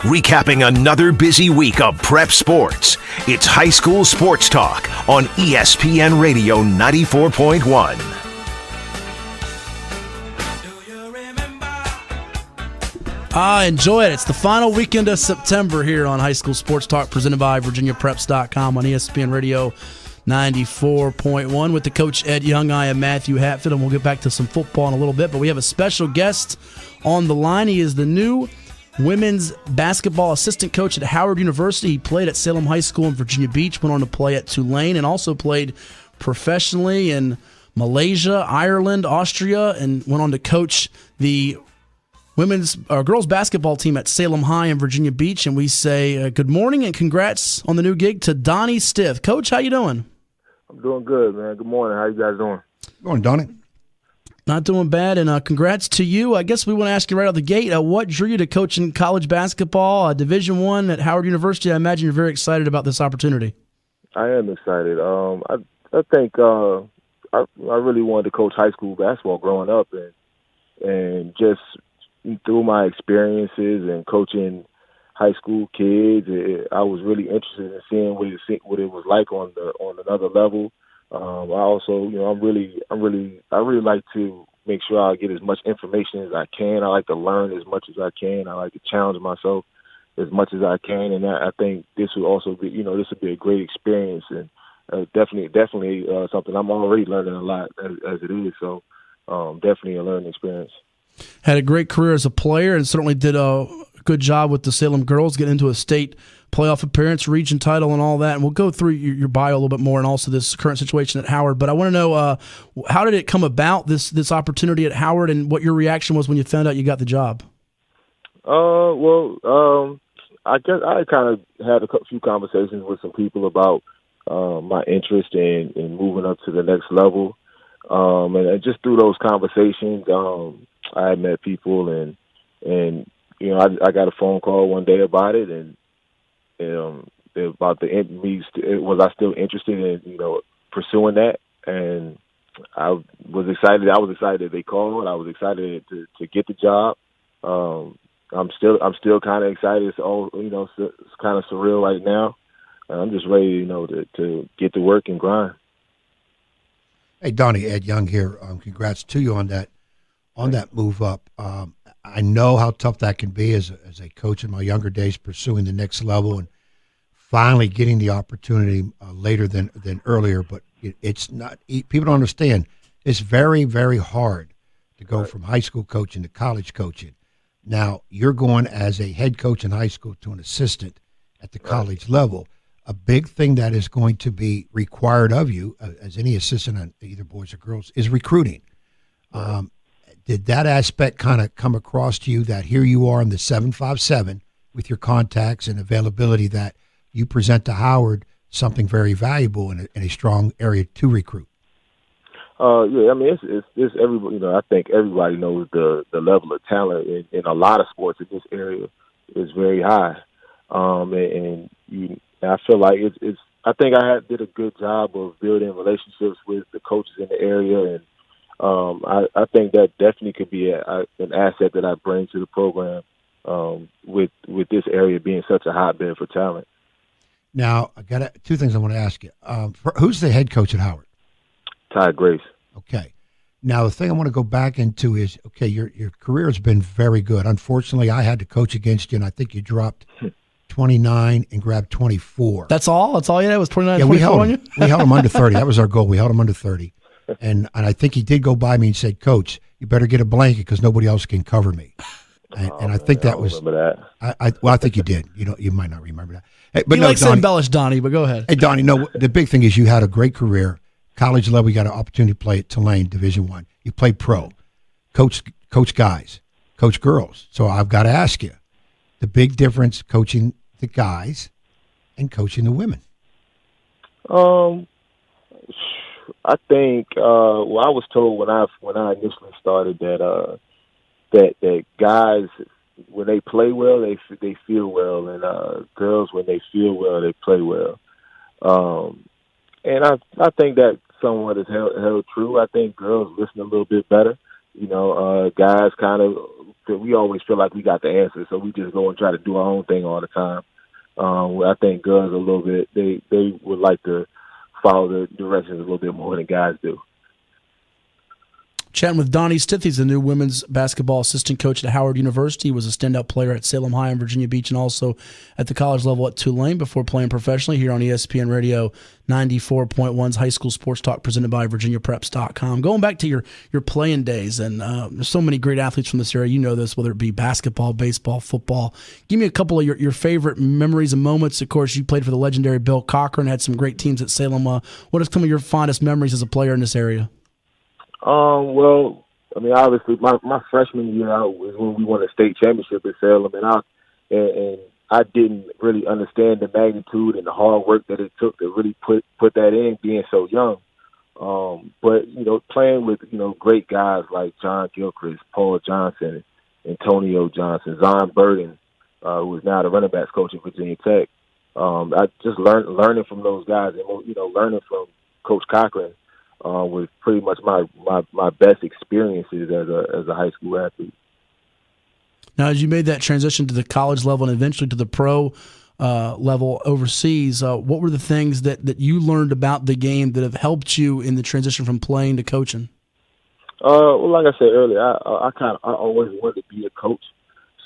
recapping another busy week of prep sports. It's High School Sports Talk on ESPN Radio 94.1. Enjoy it. It's the final weekend of September here on High School Sports Talk, presented by VirginiaPreps.com on ESPN Radio 94.1 with the coach Ed Young. I am Matthew Hatfield, and we'll get back to some football in a little bit, but we have a special guest on the line. He is the new women's basketball assistant coach at Howard University. He played at Salem High School in Virginia Beach, went on to play at Tulane, and also played professionally in Malaysia, Ireland, Austria, and went on to coach the girls basketball team at Salem High in Virginia Beach. And we say good morning and congrats on the new gig to Donnie Stith. Coach, how you doing? I'm doing good, man. Good morning. How you guys doing? Good morning, Donnie. Not doing bad, and congrats to you. I guess we want to ask you right out the gate, what drew you to coaching college basketball, Division I at Howard University? I imagine you're very excited about this opportunity. I am excited. I think I really wanted to coach high school basketball growing up, and just through my experiences and coaching high school kids, I was really interested in seeing what it was like on another level. I also, I really like to make sure I get as much information as I can. I like to learn as much as I can. I like to challenge myself as much as I can, and I think this would also be, this would be a great experience, and definitely something I'm already learning a lot as it is. So definitely a learning experience. Had a great career as a player, and certainly did a good job with the Salem girls, getting into a state playoff appearance, region title, and all that. And we'll go through your bio a little bit more, and also this current situation at Howard. But I want to know, how did it come about, this opportunity at Howard, and what your reaction was when you found out you got the job? I guess I kind of had a few conversations with some people about my interest in moving up to the next level. And just through those conversations, I had met people, and I got a phone call one day about it, and about was I still interested in pursuing that, and I was excited. I was excited that they called. I was excited to get the job. I'm still kind of excited. It's it's kind of surreal right now. I'm just ready, to get to work and grind. Hey, Donnie, Ed Young here. Congrats to you on that move up. I know how tough that can be as a coach in my younger days, pursuing the next level and finally getting the opportunity later than earlier. But it's not. People don't understand. It's very, very hard to go from high school coaching to college coaching. Now you're going as a head coach in high school to an assistant at the college level. A big thing that is going to be required of you, as any assistant on either boys or girls, is recruiting. Did that aspect kind of come across to you, that here you are in the 757 with your contacts and availability, that you present to Howard something very valuable in a strong area to recruit? Yeah, I mean, it's everybody. I think everybody knows the level of talent in a lot of sports in this area is very high, and I feel like it's. I think I did a good job of building relationships with the coaches in the area, and I think that definitely could be an asset that I bring to the program, with this area being such a hotbed for talent. Now, I got two things I want to ask you. Who's the head coach at Howard? Ty Grace. Okay. Now, the thing I want to go back into is, okay, your career has been very good. Unfortunately, I had to coach against you, and I think you dropped 29 and grabbed 24. That's all? That's all you had was 29 and 24 on you? We held him under 30. That was our goal. We held him under 30. And I think he did go by me and said, Coach, you better get a blanket because nobody else can cover me. And I think that was – I think you did. You might not remember that. Hey, but he likes to embellish, Donnie, but go ahead. Hey, Donnie, no, the big thing is you had a great career. College level, you got an opportunity to play at Tulane, Division I. You played pro, coach guys, coach girls. So I've got to ask you, the big difference coaching the guys and coaching the women. I think I was told when I initially started that guys, when they play well, they feel well, and girls, when they feel well, they play well. And I think that somewhat is held true. I think girls listen a little bit better. Guys kind of, we always feel like we got the answer, so we just go and try to do our own thing all the time. I think girls a little bit, they would like to follow the directions a little bit more than guys do. Chatting with Donnie Stith. He's the new women's basketball assistant coach at Howard University. He was a standout player at Salem High in Virginia Beach and also at the college level at Tulane before playing professionally here on ESPN Radio 94.1's High School Sports Talk presented by VirginiaPreps.com. Going back to your playing days, and there's so many great athletes from this area. You know this, whether it be basketball, baseball, football. Give me a couple of your favorite memories and moments. Of course, you played for the legendary Bill Cochran, had some great teams at Salem. What are some of your fondest memories as a player in this area? Well, I mean, obviously, my freshman year out was when we won a state championship at Salem, and I didn't really understand the magnitude and the hard work that it took to really put that in, being so young. But playing with great guys like John Gilchrist, Paul Johnson, Antonio Johnson, Zon Burden, who is now the running backs coach at Virginia Tech. I just learning from those guys, and learning from Coach Cochran. Was pretty much my best experiences as a high school athlete. Now, as you made that transition to the college level and eventually to the pro level overseas, what were the things that you learned about the game that have helped you in the transition from playing to coaching? Well, like I said earlier, I always wanted to be a coach,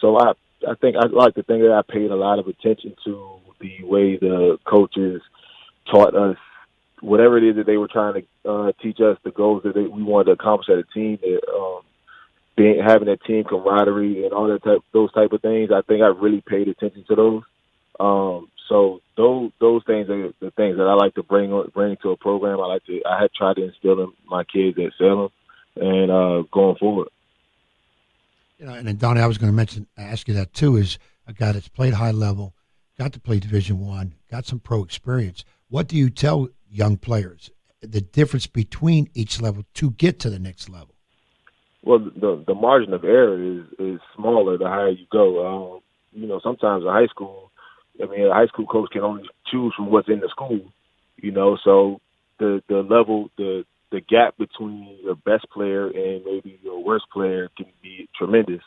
so I think I like to think that I paid a lot of attention to the way the coaches taught us whatever it is that they were trying to teach us, the goals that we wanted to accomplish as a team, having that team camaraderie and all those type of things. I think I really paid attention to those. So those things are the things that I like to bring to a program. I had tried to instill in my kids at Salem and going forward. And then Donnie, I was going to ask you that too. Is a guy that's played high level, got to play Division I, got some pro experience. What do you tell young players, the difference between each level to get to the next level? Well, the margin of error is smaller the higher you go. Sometimes a high school coach can only choose from what's in the school. So the level, the gap between your best player and maybe your worst player can be tremendous.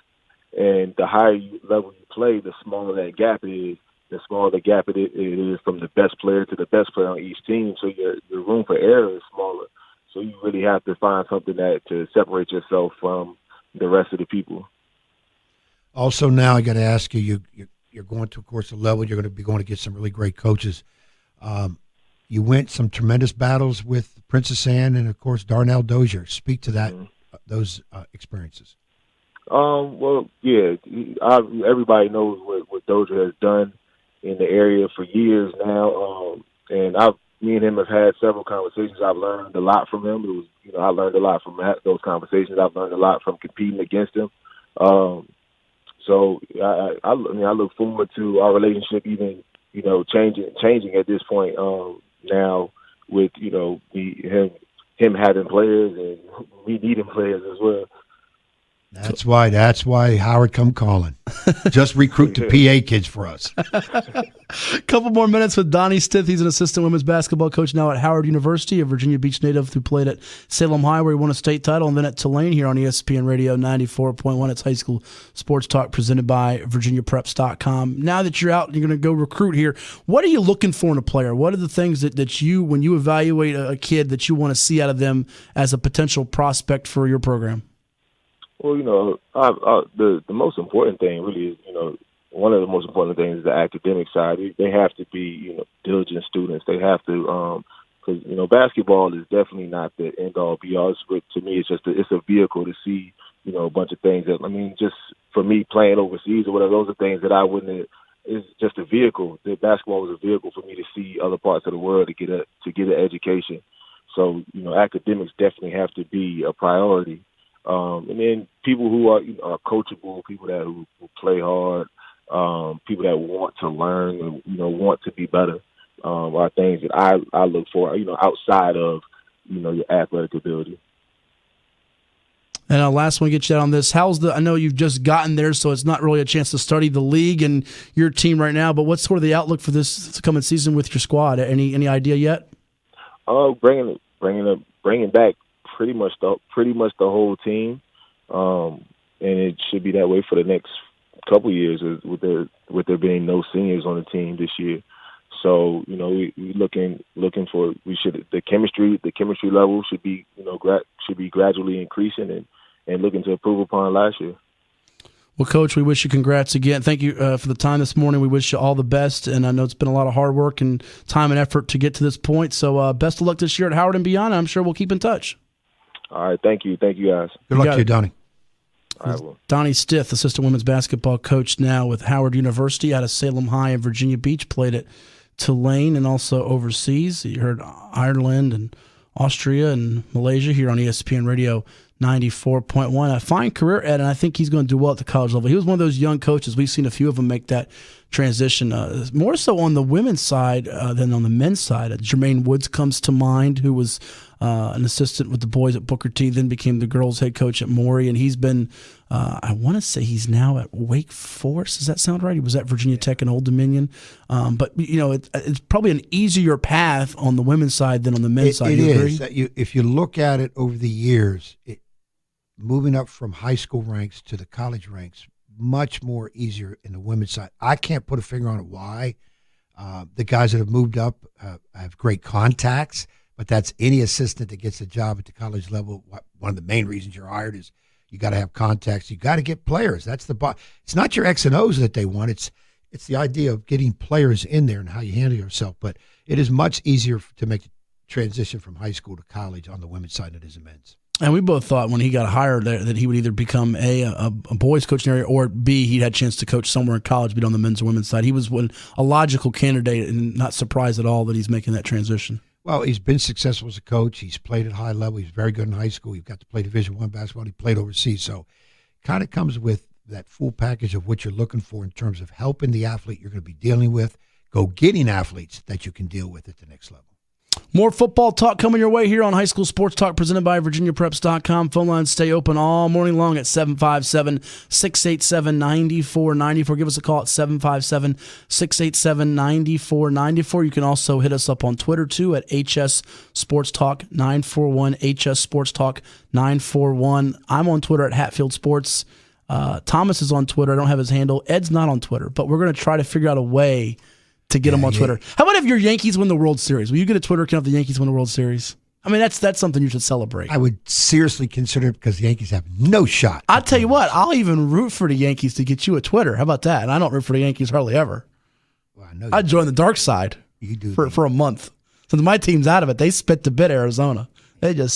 And the higher level you play, the smaller that gap is. The smaller the gap it is from the best player to the best player on each team. So your room for error is smaller. So you really have to find something to separate yourself from the rest of the people. Also, now I got to ask you, you're going to, of course, a level you're going to be going to get some really great coaches. You went some tremendous battles with Princess Anne and, of course, Darnell Dozier. Speak to that, those experiences. Well, yeah, everybody knows what Dozier has done in the area for years now, and me and him have had several conversations. I've learned a lot from him. I learned a lot from those conversations. I've learned a lot from competing against him. So I look forward to our relationship even changing at this point now with him having players and me needing players as well. That's why Howard come calling. Just recruit the PA kids for us. Couple more minutes with Donnie Stith. He's an assistant women's basketball coach now at Howard University, a Virginia Beach native who played at Salem High where he won a state title, and then at Tulane here on ESPN Radio 94.1. It's High School Sports Talk presented by VirginiaPreps.com. Now that you're out and you're going to go recruit here, what are you looking for in a player? What are the things that you, when you evaluate a kid, that you want to see out of them as a potential prospect for your program? Well, the most important thing really is, one of the most important things is the academic side. They have to be, diligent students. They have to, because basketball is definitely not the end all be all. To me, it's a vehicle to see, a bunch of things just for me playing overseas or whatever. Those are things that I wouldn't. It's just a vehicle. The basketball was a vehicle for me to see other parts of the world to get an education. So academics definitely have to be a priority. And then people who are coachable, people that who play hard, people that want to learn and want to be better are things that I look for. Outside of your athletic ability. And last one, get you out on this. I know you've just gotten there, so it's not really a chance to study the league and your team right now. But what's sort of the outlook for this coming season with your squad? Any idea yet? Bringing back pretty much the whole team. and it should be that way for the next couple years with there being no seniors on the team this year. So we looking for the chemistry level should be should be gradually increasing and looking to improve upon last year. Well, Coach, we wish you congrats again. Thank you for the time this morning. We wish you all the best, and I know it's been a lot of hard work and time and effort to get to this point. So best of luck this year at Howard and beyond. I'm sure we'll keep in touch. All right, thank you, guys. Good luck to you, Donnie. All right, well. Donnie Stith, assistant women's basketball coach now with Howard University out of Salem High in Virginia Beach, played at Tulane and also overseas. You heard Ireland and Austria and Malaysia here on ESPN Radio 94.1. A fine career, Ed, and I think he's going to do well at the college level. He was one of those young coaches. We've seen a few of them make that transition, more so on the women's side than on the men's side. Jermaine Woods comes to mind, who was an assistant with the boys at Booker T, then became the girls' head coach at Morey, and he's been, I want to say he's now at Wake Forest. Does that sound right? He was at Virginia Tech and Old Dominion. But, it's probably an easier path on the women's side than on the men's side. It you is. agree? If you look at it over the years, moving up from high school ranks to the college ranks, much more easier in the women's side. I can't put a finger on it why. The guys that have moved up have great contacts, but that's any assistant that gets a job at the college level. One of the main reasons you're hired is you got to have contacts. You got to get players. That's it's not your X and O's that they want. It's the idea of getting players in there and how you handle yourself. But it is much easier to make the transition from high school to college on the women's side than it is the men's. And we both thought when he got hired that he would either become a boys coaching area, or B, he had a chance to coach somewhere in college, be on the men's or women's side. He was a logical candidate, and not surprised at all that he's making that transition. Well, he's been successful as a coach. He's played at high level. He's very good in high school. He got to play Division I basketball. He played overseas. So kind of comes with that full package of what you're looking for in terms of helping the athlete you're going to be dealing with, getting athletes that you can deal with at the next level. More football talk coming your way here on High School Sports Talk, presented by VirginiaPreps.com. Phone lines stay open all morning long at 757-687-9494. Give us a call at 757-687-9494. You can also hit us up on Twitter, too, at HS Sports Talk 941, HS Sports Talk 941. I'm on Twitter at Hatfield Sports. Thomas is on Twitter. I don't have his handle. Ed's not on Twitter, but we're going to try to figure out a way to get them on Twitter. How about if your Yankees win the World Series? Will you get a Twitter account if the Yankees win the World Series? I mean, that's something you should celebrate. I would seriously consider it because the Yankees have no shot. I'll tell you what, I'll even root for the Yankees to get you a Twitter. How about that? And I don't root for the Yankees hardly ever. Well, I know I'd join the dark side you do for a month. Since my team's out of it, they spit the bit Arizona. They just